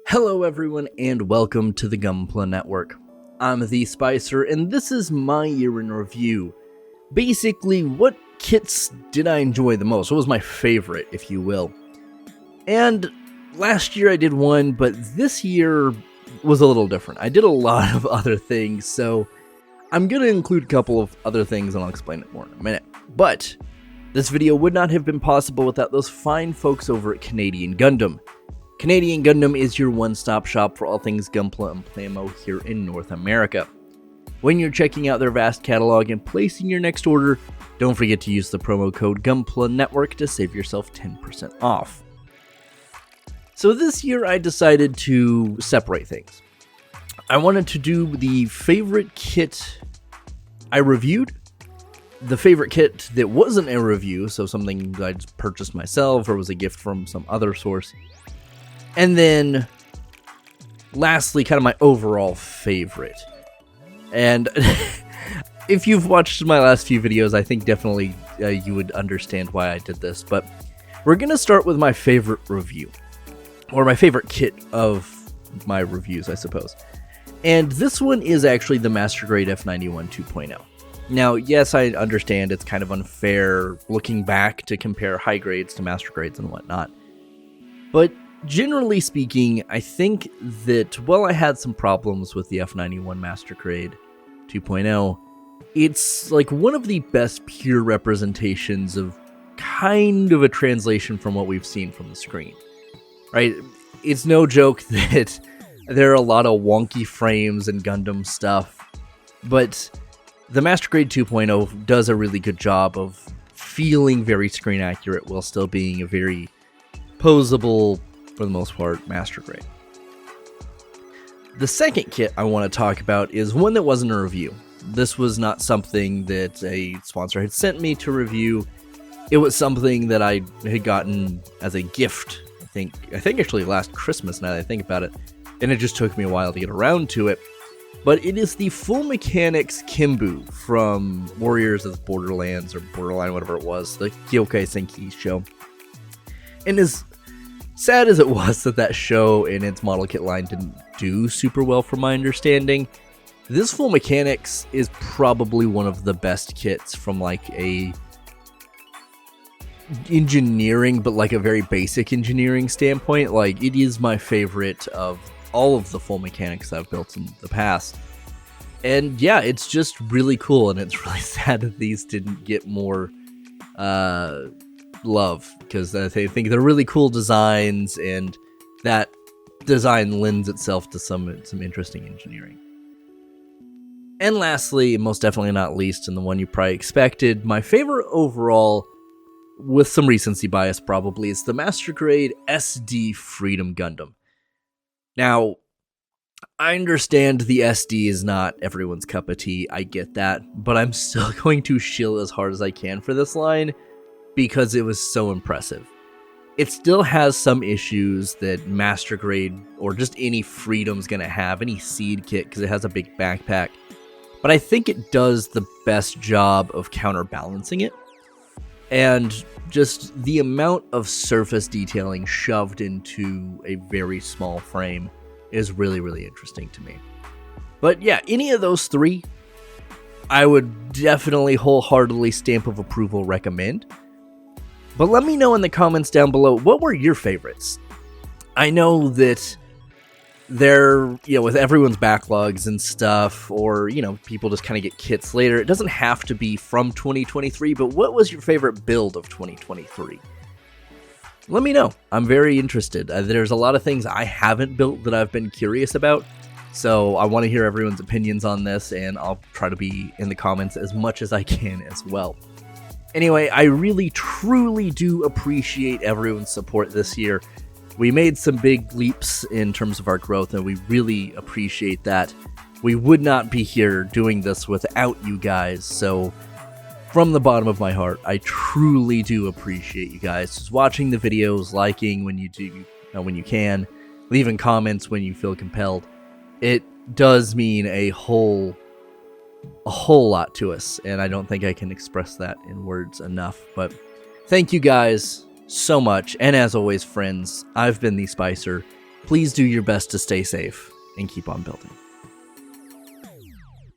Hello everyone and welcome to the Gunpla Network. I'm the Spicer and this is my year in review. Basically, what kits did I enjoy the most? What was my favorite, if you will? And last year I did one, but this year was a little different. I did a lot of other things, so I'm going to include a couple of other things and I'll explain it more in a minute. But this video would not have been possible without those fine folks over at Canadian Gundam. Canadian Gundam is your one-stop shop for all things Gunpla and Playmo here in North America. When you're checking out their vast catalog and placing your next order, don't forget to use the promo code Gunpla Network to save yourself 10% off. So this year I decided to separate things. I wanted to do the favorite kit I reviewed, the favorite kit that wasn't a review, so something that I just purchased myself or was a gift from some other source. And then, lastly, kind of my overall favorite. And if you've watched my last few videos, I think definitely you would understand why I did this. But we're going to start with my favorite review. Or my favorite kit of my reviews, I suppose. And this one is actually the Master Grade F91 2.0. Now, yes, I understand it's kind of unfair looking back to compare high grades to master grades and whatnot. But generally speaking, I think that while I had some problems with the F91 Master Grade 2.0, it's like one of the best pure representations of kind of a translation from what we've seen from the screen, right? It's no joke that there are a lot of wonky frames and Gundam stuff, but the Master Grade 2.0 does a really good job of feeling very screen accurate while still being a very posable, for the most part, Master Grade. The second kit I want to talk about is one that wasn't a review. This was not something that a sponsor had sent me to review. It was something that I had gotten as a gift, I think actually last Christmas, now that I think about it, and it just took me a while to get around to it. But it is the Full Mechanics Kimbu from Warriors of Borderlands, or Borderline, whatever it was, the Kyokai Senki show. And as sad as it was that show and its model kit line didn't do super well from my understanding, this Full Mechanics is probably one of the best kits from like a engineering, but like a very basic engineering standpoint. Like, it is my favorite of all of the Full Mechanics I've built in the past. And yeah, it's just really cool, and it's really sad that these didn't get more love, because I think they're really cool designs, and that design lends itself to some interesting engineering. And lastly, most definitely not least, and the one you probably expected, my favorite overall, with some recency bias probably, is the Master Grade SD Freedom Gundam. Now, I understand the SD is not everyone's cup of tea, I get that, but I'm still going to shill as hard as I can for this line, because it was so impressive. It still has some issues that Master Grade, or just any Freedom's gonna have, any seed kit, because it has a big backpack. But I think it does the best job of counterbalancing it. And just the amount of surface detailing shoved into a very small frame is really, really interesting to me. But yeah, any of those three, I would definitely wholeheartedly stamp of approval recommend. But let me know in the comments down below, what were your favorites? I know that they're, with everyone's backlogs and stuff, or, people just kind of get kits later. It doesn't have to be from 2023, but what was your favorite build of 2023? Let me know. I'm very interested. There's a lot of things I haven't built that I've been curious about, so I want to hear everyone's opinions on this, and I'll try to be in the comments as much as I can as well. Anyway, I really, truly do appreciate everyone's support this year. We made some big leaps in terms of our growth, and we really appreciate that. We would not be here doing this without you guys, so from the bottom of my heart, I truly do appreciate you guys just watching the videos, liking when you do, when you can, leaving comments when you feel compelled. It does mean a whole lot to us, and I don't think I can express that in words enough. But thank you guys so much, and as always, friends, I've been the Spicer, Please do your best to stay safe and keep on building.